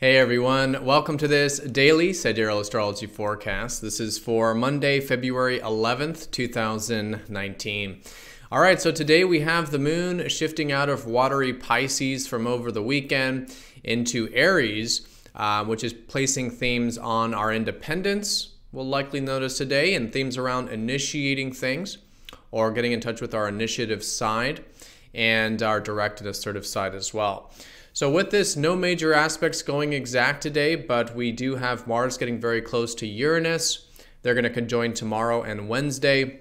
Hey everyone, welcome to this daily Sidereal Astrology forecast. This is for Monday, February 11th, 2019. All right, so today we have the moon shifting out of watery Pisces from over the weekend into Aries, which is placing themes on our independence, we'll likely notice today, and themes around initiating things or getting in touch with our initiative side and our direct and assertive side as well. So with this, no major aspects going exact today, but we do have Mars getting very close to Uranus. They're going to conjoin tomorrow and Wednesday.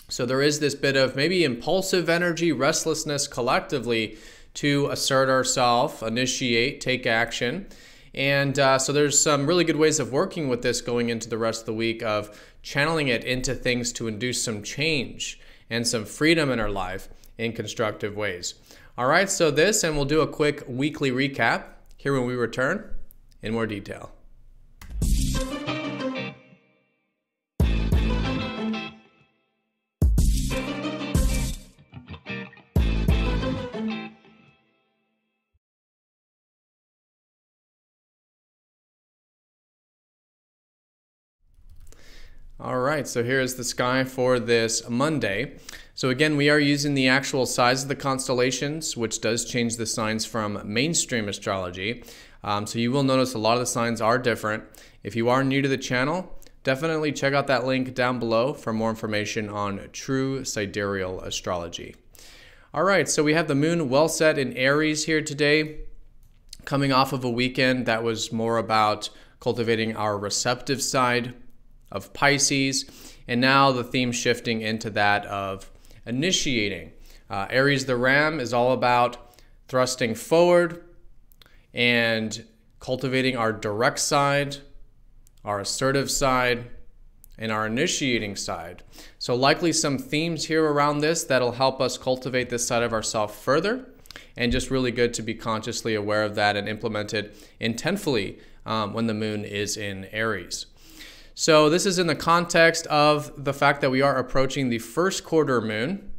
So there is this bit of maybe impulsive energy, restlessness collectively to assert ourselves, initiate, take action. And so there's some really good ways of working with this going into the rest of the week, of channeling it into things to induce some change and some freedom in our life in constructive ways. All right, so this, and we'll do a quick weekly recap here when we return in more detail. All right, so here's the sky for this Monday. So again, we are using the actual size of the constellations, which does change the signs from mainstream astrology. So you will notice a lot of the signs are different. If you are new to the channel, definitely check out that link down below for more information on true sidereal astrology. All right, so we have the moon well set in Aries here today, coming off of a weekend that was more about cultivating our receptive side of Pisces, and now the theme shifting into that of initiating. Aries the Ram is all about thrusting forward and cultivating our direct side, our assertive side, and our initiating side. So likely some themes here around this that'll help us cultivate this side of ourselves further, and just really good to be consciously aware of that and implement it intentfully when the moon is in Aries. So this is in the context of the fact that we are approaching the first quarter moon,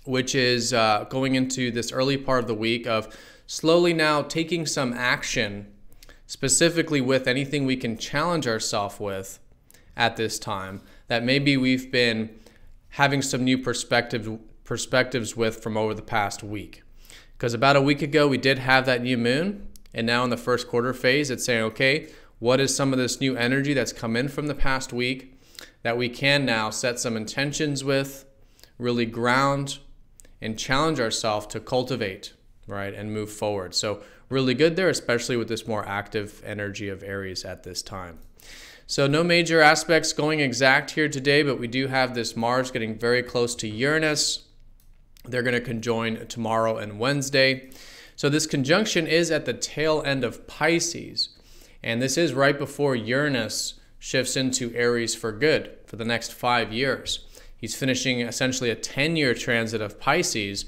which is going into this early part of the week of slowly now taking some action, specifically with anything we can challenge ourselves with at this time, that maybe we've been having some new perspectives with from over the past week. Because about a week ago, we did have that new moon, and now in the first quarter phase, it's saying, okay, what is some of this new energy that's come in from the past week that we can now set some intentions with, really ground and challenge ourselves to cultivate, right, and move forward. So really good there, especially with this more active energy of Aries at this time. So no major aspects going exact here today, but we do have this Mars getting very close to Uranus. They're going to conjoin tomorrow and Wednesday. So this conjunction is at the tail end of Pisces. And this is right before Uranus shifts into Aries for good for the next 5 years. He's finishing essentially a 10-year transit of Pisces,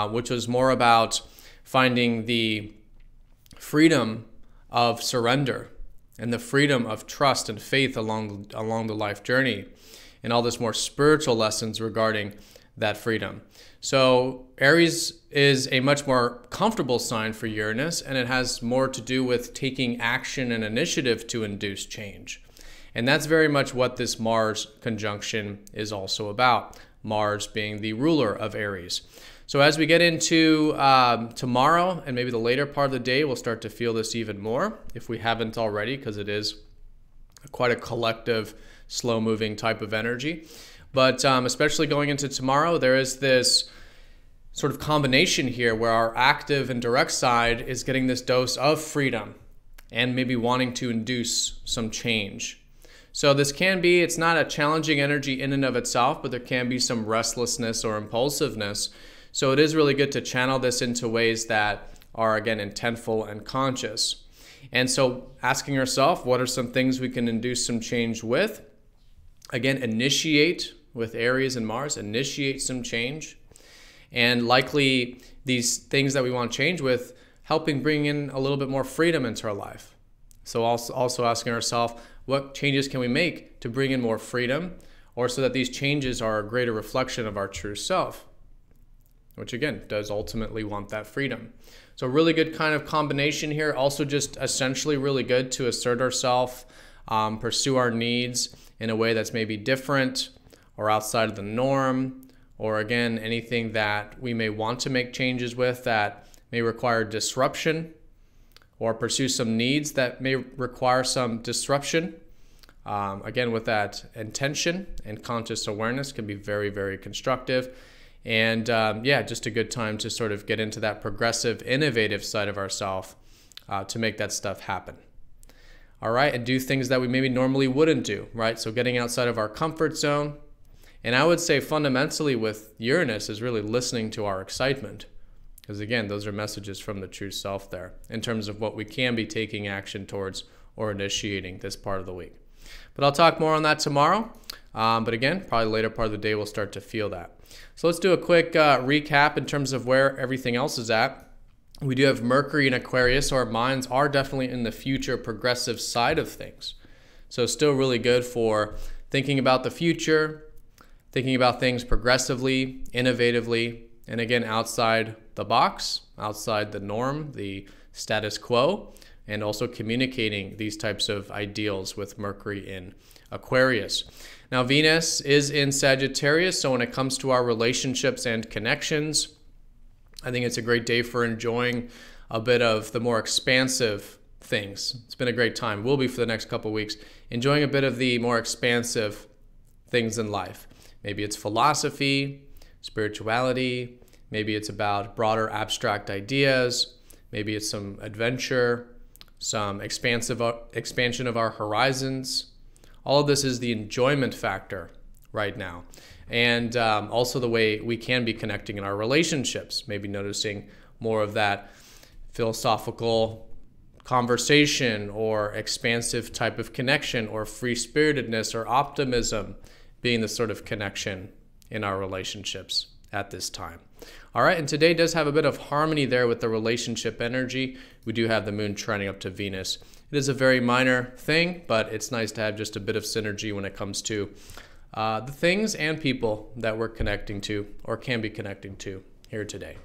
which was more about finding the freedom of surrender and the freedom of trust and faith along the life journey, and all this more spiritual lessons regarding that freedom. So Aries is a much more comfortable sign for Uranus, and it has more to do with taking action and initiative to induce change. And that's very much what this Mars conjunction is also about, Mars being the ruler of Aries. So as we get into tomorrow and maybe the later part of the day, we'll start to feel this even more, if we haven't already, because it is quite a collective, slow-moving type of energy. But especially going into tomorrow, there is this sort of combination here where our active and direct side is getting this dose of freedom and maybe wanting to induce some change. So this can be, it's not a challenging energy in and of itself, but there can be some restlessness or impulsiveness. So it is really good to channel this into ways that are, again, intentful and conscious. And so asking yourself, what are some things we can induce some change with? Again, initiate with Aries and Mars, initiate some change. And likely these things that we want to change with, helping bring in a little bit more freedom into our life. So also asking ourselves, what changes can we make to bring in more freedom, or so that these changes are a greater reflection of our true self, which again, does ultimately want that freedom. So really good kind of combination here. Also just essentially really good to assert ourselves, pursue our needs in a way that's maybe different or outside of the norm, or again, anything that we may want to make changes with that may require disruption, or pursue some needs that may require some disruption. Again, with that intention and conscious awareness can be very, very constructive. And yeah, just a good time to sort of get into that progressive, innovative side of ourselves to make that stuff happen. All right, and do things that we maybe normally wouldn't do, right? So getting outside of our comfort zone. And I would say fundamentally with Uranus is really listening to our excitement. Because again, those are messages from the true self there in terms of what we can be taking action towards or initiating this part of the week. But I'll talk more on that tomorrow. But again, probably later part of the day, we'll start to feel that. So let's do a quick recap in terms of where everything else is at. We do have Mercury in Aquarius, so our minds are definitely in the future progressive side of things. So still really good for thinking about the future, thinking about things progressively, innovatively, and again, outside the box, outside the norm, the status quo, and also communicating these types of ideals with Mercury in Aquarius. Now, Venus is in Sagittarius, so when it comes to our relationships and connections, I think it's a great day for enjoying a bit of the more expansive things. It's been a great time. Will be for the next couple of weeks, enjoying a bit of the more expansive things in life. Maybe it's philosophy, spirituality, maybe it's about broader abstract ideas, maybe it's some adventure, some expansion of our horizons. All of this is the enjoyment factor right now. And also the way we can be connecting in our relationships, maybe noticing more of that philosophical conversation or expansive type of connection or free-spiritedness or optimism being the sort of connection in our relationships at this time. All right, and today does have a bit of harmony there with the relationship energy. We do have the moon trending up to Venus. It is a very minor thing, but it's nice to have just a bit of synergy when it comes to the things and people that we're connecting to or can be connecting to here today.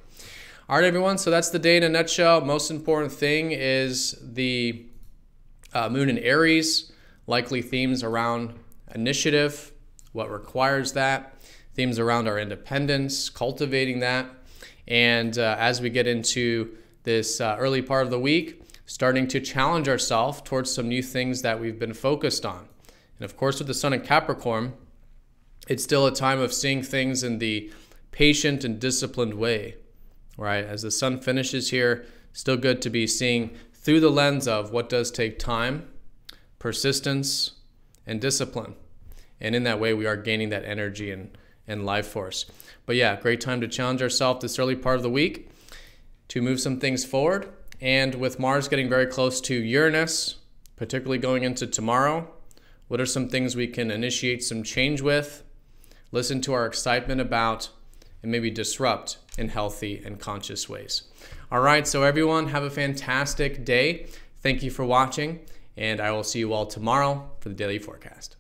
All right, everyone, so that's the day in a nutshell. Most important thing is the moon in Aries, likely themes around initiative, what requires that, themes around our independence, cultivating that. And as we get into this early part of the week, starting to challenge ourselves towards some new things that we've been focused on. And of course, with the sun in Capricorn, it's still a time of seeing things in the patient and disciplined way, right? As the sun finishes here, still good to be seeing through the lens of what does take time, persistence, and discipline. And in that way, we are gaining that energy and life force. But yeah, great time to challenge ourselves this early part of the week to move some things forward. And with Mars getting very close to Uranus, particularly going into tomorrow, what are some things we can initiate some change with, listen to our excitement about, and maybe disrupt in healthy and conscious ways. All right, so everyone, have a fantastic day. Thank you for watching, and I will see you all tomorrow for the daily forecast.